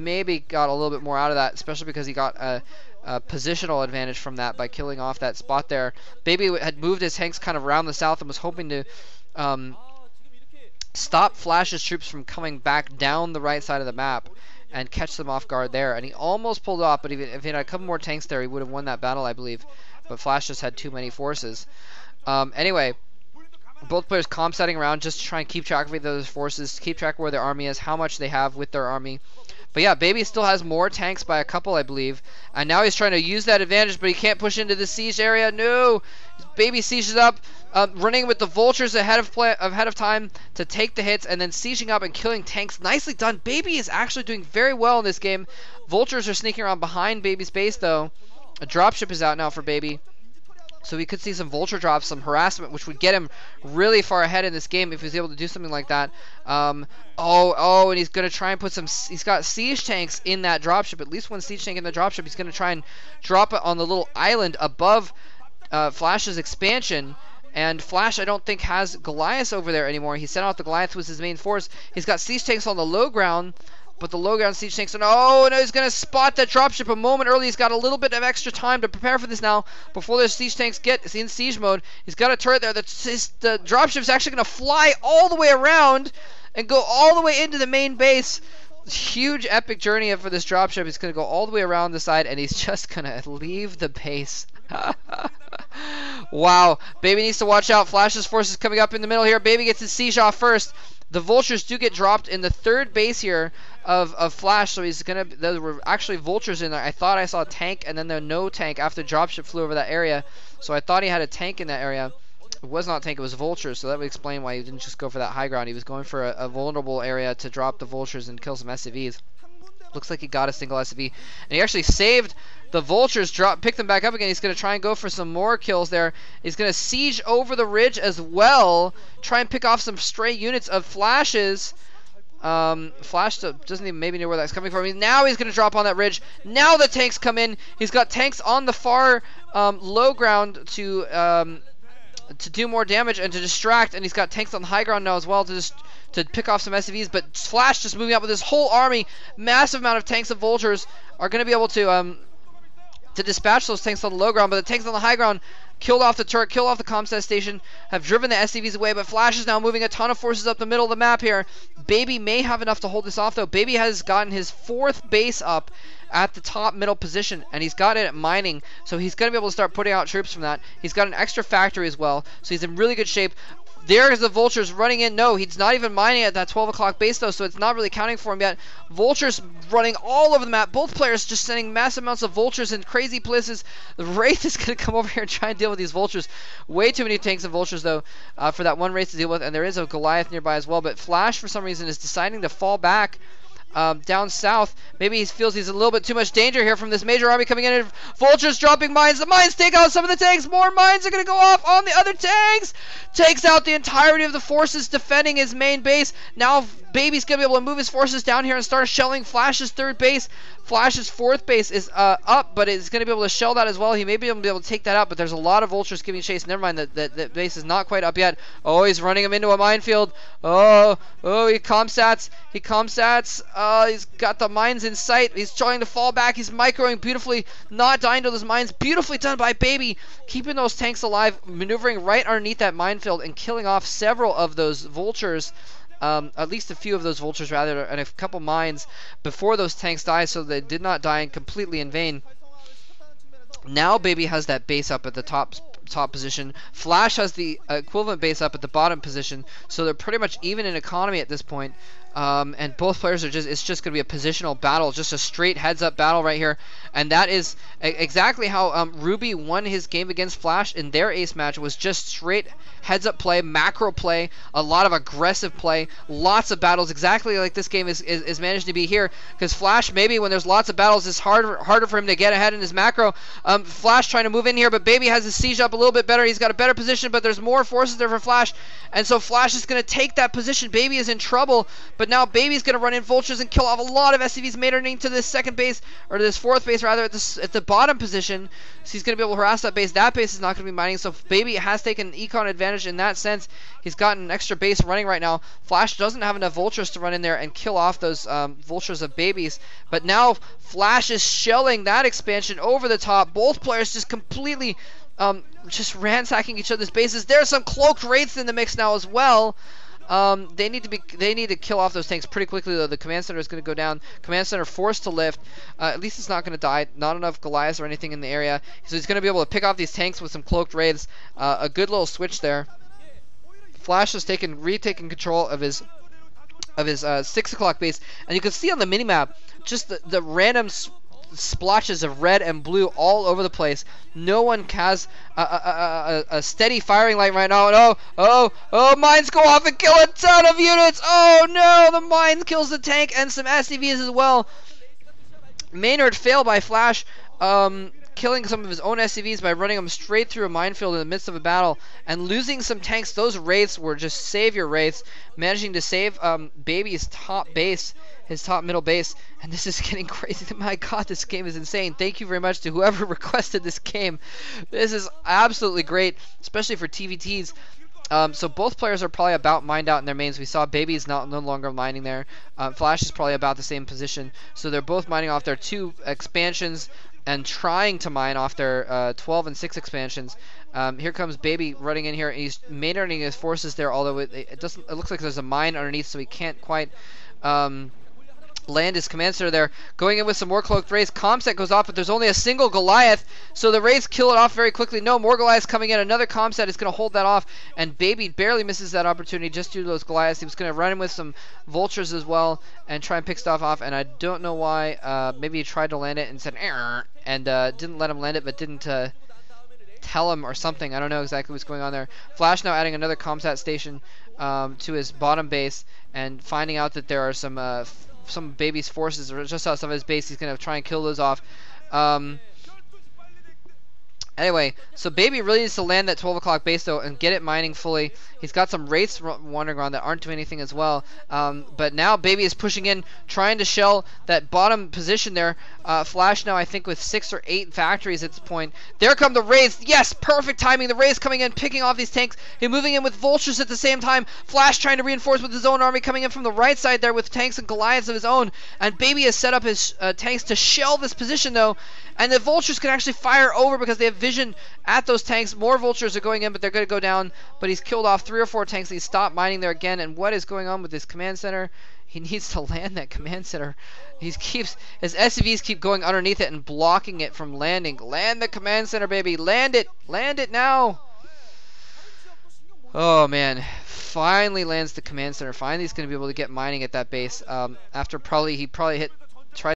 maybe got a little bit more out of that, especially because he got a positional advantage from that by killing off that spot there. Baby had moved his tanks kind of around the south and was hoping to stop Flash's troops from coming back down the right side of the map and catch them off guard there. And he almost pulled off, but if he had a couple more tanks there, he would have won that battle, I believe. But Flash just had too many forces. Anyway, both players comp-setting around just to try and keep track of those forces, keep track of where their army is, how much they have with their army. But yeah, Baby still has more tanks by a couple, I believe. And now he's trying to use that advantage, but he can't push into the siege area. No! Baby sieges up, running with the vultures ahead of time to take the hits, and then sieging up and killing tanks. Nicely done. Baby is actually doing very well in this game. Vultures are sneaking around behind Baby's base, though. A dropship is out now for Baby. So we could see some vulture drops, some harassment, which would get him really far ahead in this game if he was able to do something like that. And he's going to try and put some... He's got siege tanks in that dropship, at least one siege tank in the dropship. He's going to try and drop it on the little island above Flash's expansion. And Flash, I don't think, has Goliath over there anymore. He sent out the Goliath was his main force. He's got siege tanks on the low ground. But the low ground siege tanks, no, he's going to spot that dropship a moment early. He's got a little bit of extra time to prepare for this now before those siege tanks get in siege mode. He's got a turret there. The dropship's actually going to fly all the way around and go all the way into the main base. Huge epic journey for this dropship. He's going to go all the way around the side, and he's just going to leave the base. Wow. Baby needs to watch out. Flash's forces coming up in the middle here. Baby gets his siege off first. The vultures do get dropped in the third base here of Flash, so he's gonna. There were actually vultures in there. I thought I saw a tank, and then there was no tank after the dropship flew over that area. So I thought he had a tank in that area. It was not a tank; it was vultures. So that would explain why he didn't just go for that high ground. He was going for a vulnerable area to drop the vultures and kill some SCVs. Looks like he got a single SCV, and he actually saved the vultures. Pick them back up again. He's going to try and go for some more kills there. He's going to siege over the ridge as well. Try and pick off some stray units of Flashes. Flash doesn't even maybe know where that's coming from. Now he's going to drop on that ridge. Now the tanks come in. He's got tanks on the far low ground to do more damage and to distract, and he's got tanks on the high ground now as well to pick off some SCVs, but Flash just moving up with his whole army. Massive amount of tanks and vultures are going to be able to dispatch those tanks on the low ground, but the tanks on the high ground killed off the turret, killed off the comsat station, have driven the SCVs away, but Flash is now moving a ton of forces up the middle of the map here. Baby may have enough to hold this off, though. Baby has gotten his fourth base up at the top middle position, and he's got it at mining, so he's going to be able to start putting out troops from that. He's got an extra factory as well, so he's in really good shape. There's the vultures running in. No, he's not even mining at that 12 o'clock base, though, so it's not really counting for him yet. Vultures running all over the map. Both players just sending massive amounts of vultures in crazy places. The Wraith is going to come over here and try and deal with these vultures. Way too many tanks and vultures, though, for that one Wraith to deal with, and there is a Goliath nearby as well, but Flash, for some reason, is deciding to fall back down south. Maybe he feels he's a little bit too much danger here from this major army coming in, and vultures dropping mines. The mines take out some of the tanks. More mines are going to go off on the other tanks. Takes out the entirety of the forces defending his main base. Now Baby's going to be able to move his forces down here and start shelling Flash's third base. Flash's fourth base is up, but it's going to be able to shell that as well. He may be able to take that out, but there's a lot of vultures giving chase. Never mind, that base is not quite up yet. Oh, he's running him into a minefield. Oh, he comsats. He's got the mines in sight. He's trying to fall back. He's microing beautifully, not dying to those mines. Beautifully done by Baby, keeping those tanks alive, maneuvering right underneath that minefield and killing off several of those vultures. At least a few of those vultures, rather, and a couple mines before those tanks die, so they did not die completely in vain. Now Baby has that base up at the top position. Flash has the equivalent base up at the bottom position, so they're pretty much even in economy at this point. And both players are it's just going to be a positional battle, just a straight heads-up battle right here. And that is exactly how Ruby won his game against Flash in their ace match. Was just straight heads-up play, macro play, a lot of aggressive play, lots of battles, exactly like this game is managed to be here. Because Flash, maybe when there's lots of battles, it's harder for him to get ahead in his macro. Flash trying to move in here, but Baby has his siege up a little bit better. He's got a better position, but there's more forces there for Flash. And so Flash is going to take that position. Baby is in trouble, But now Baby's going to run in Vultures and kill off a lot of SCVs majoring to this second base, or to this fourth base rather, at the bottom position. So he's going to be able to harass that base. That base is not going to be mining, so Baby has taken econ advantage in that sense. He's gotten an extra base running right now. Flash doesn't have enough Vultures to run in there and kill off those Vultures of Babies. But now Flash is shelling that expansion over the top. Both players just completely just ransacking each other's bases. There are some cloaked wraiths in the mix now as well. They need to kill off those tanks pretty quickly though. The command center is going to go down. Command center forced to lift. At least it's not going to die. Not enough Goliaths or anything in the area, so he's going to be able to pick off these tanks with some cloaked wraiths. A good little switch there. Flash has retaken control of his 6 o'clock base, and you can see on the minimap just the random splotches of red and blue all over the place. No one has a steady firing line right now. And oh, mines go off and kill a ton of units. Oh no, the mine kills the tank and some SCVs as well. Maynard failed by Flash, killing some of his own SCVs by running them straight through a minefield in the midst of a battle and losing some tanks. Those wraiths were just savior wraiths, managing to save Baby's top base, his top middle base. And this is getting crazy. My god, this game is insane. Thank you very much to whoever requested this game. This is absolutely great, especially for TVTs. So both players are probably about mined out in their mains. We saw Baby's no longer mining there. Flash is probably about the same position. So they're both mining off their 2 expansions and trying to mine off their 12 and 6 expansions. Here comes Baby running in here. He's maintaining his forces there, although it looks like there's a mine underneath, so he can't quite land his command center there. Going in with some more cloaked wraiths. Comset goes off, but there's only a single Goliath, so the wraiths kill it off very quickly. No more Goliaths coming in. Another Comset is going to hold that off, and Baby barely misses that opportunity just due to those Goliaths. He was going to run in with some Vultures as well and try and pick stuff off, and I don't know why. Maybe he tried to land it and said err, and didn't let him land it, but didn't tell him or something. I don't know exactly what's going on there. Flash now adding another Comsat station to his bottom base and finding out that there are some Baby's forces are just outside of his base. He's going to try and kill those off. Anyway, so Baby really needs to land that 12 o'clock base though and get it mining fully. He's got some wraiths wandering around that aren't doing anything as well. But now Baby is pushing in, trying to shell that bottom position there. Flash now I think with 6 or 8 factories at this point. There come the wraiths. Yes, perfect timing. The wraiths coming in, picking off these tanks. He's moving in with Vultures at the same time. Flash trying to reinforce with his own army coming in from the right side there with tanks and Goliaths of his own. And Baby has set up his tanks to shell this position though. And the Vultures can actually fire over because they have vision at those tanks. More Vultures are going in, but they're going to go down. But he's killed off 3 or 4 tanks. And he's stopped mining there again. And what is going on with this command center? He needs to land that command center. His SCVs keep going underneath it and blocking it from landing. Land the command center, Baby. Land it. Land it now. Oh, man. Finally lands the command center. Finally he's going to be able to get mining at that base. After he probably tried